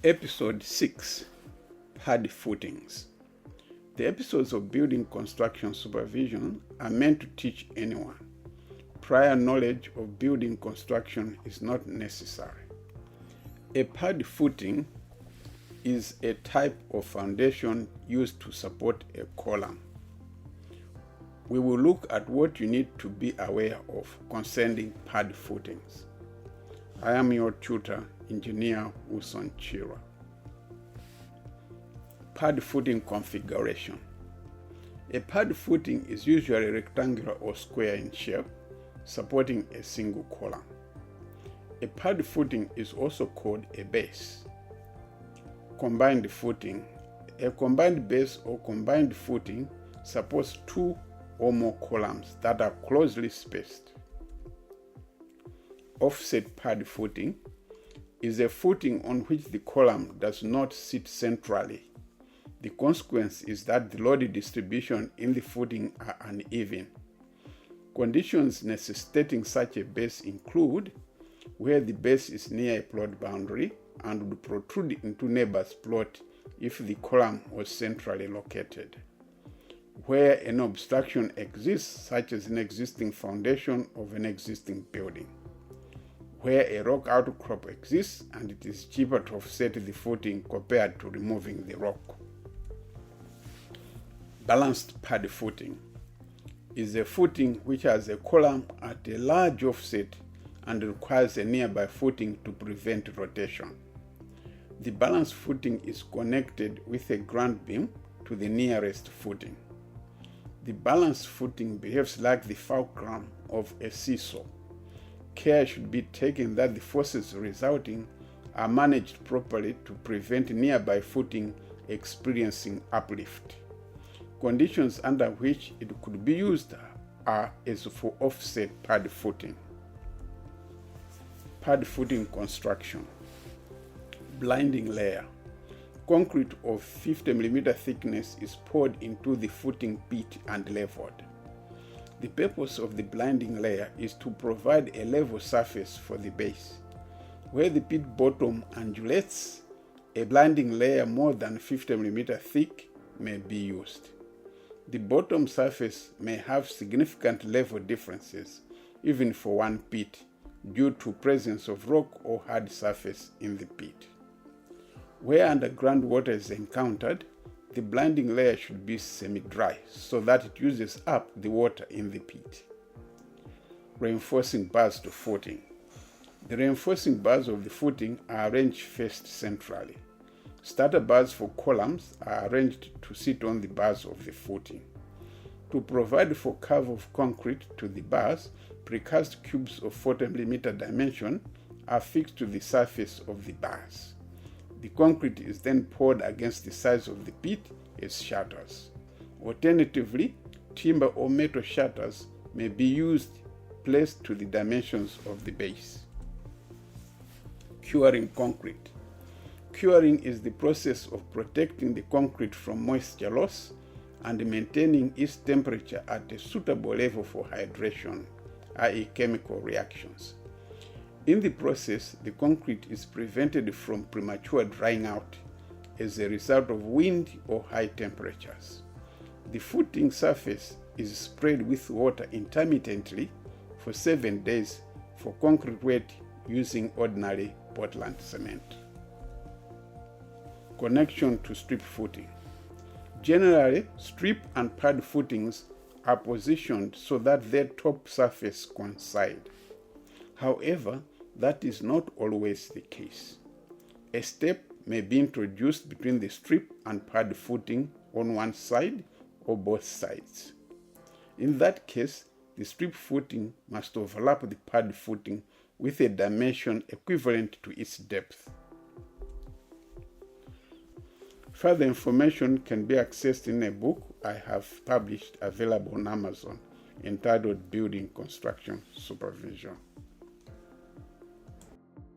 Episode 6, Pad Footings. The episodes of building construction supervision are meant to teach anyone. Prior knowledge of building construction is not necessary. A pad footing is a type of foundation used to support a column. We will look at what you need to be aware of concerning pad footings. I am your tutor, Engineer Wilson Chirwa. Pad footing configuration. A pad footing is usually rectangular or square in shape, supporting a single column. A pad footing is also called a base. Combined footing. A combined base or combined footing supports two or more columns that are closely spaced. Offset pad footing is a footing on which the column does not sit centrally. The consequence is that the load distribution in the footing are uneven. Conditions necessitating such a base include where the base is near a plot boundary and would protrude into neighbor's plot if the column was centrally located. Where an obstruction exists, such as an existing foundation of an existing building. Where a rock outcrop exists and it is cheaper to offset the footing compared to removing the rock. Balanced pad footing is a footing which has a column at a large offset and requires a nearby footing to prevent rotation. The balanced footing is connected with a ground beam to the nearest footing. The balanced footing behaves like the fulcrum of a seesaw. Care should be taken that the forces resulting are managed properly to prevent nearby footing experiencing uplift. Conditions under which it could be used are as for offset pad footing. Pad footing construction. Blinding layer. Concrete of 50 mm thickness is poured into the footing pit and leveled. The purpose of the blinding layer is to provide a level surface for the base. Where the pit bottom undulates, a blinding layer more than 50 mm thick may be used. The bottom surface may have significant level differences, even for one pit, due to presence of rock or hard surface in the pit. Where underground water is encountered, the blinding layer should be semi-dry so that it uses up the water in the pit. Reinforcing bars to footing. The reinforcing bars of the footing are arranged first centrally. Starter bars for columns are arranged to sit on the bars of the footing. To provide for curve of concrete to the bars, precast cubes of 40 mm dimension are fixed to the surface of the bars. The concrete is then poured against the sides of the pit as shutters. Alternatively, timber or metal shutters may be used placed to the dimensions of the base. Curing concrete. Curing is the process of protecting the concrete from moisture loss and maintaining its temperature at a suitable level for hydration, i.e. chemical reactions. In the process, the concrete is prevented from premature drying out as a result of wind or high temperatures. The footing surface is sprayed with water intermittently for 7 days for concrete weight using ordinary Portland cement. Connection to strip footing. Generally, strip and pad footings are positioned so that their top surface coincide. However, that is not always the case. A step may be introduced between the strip and pad footing on one side or both sides. In that case, the strip footing must overlap the pad footing with a dimension equivalent to its depth. Further information can be accessed in a book I have published available on Amazon entitled Building Construction Supervision.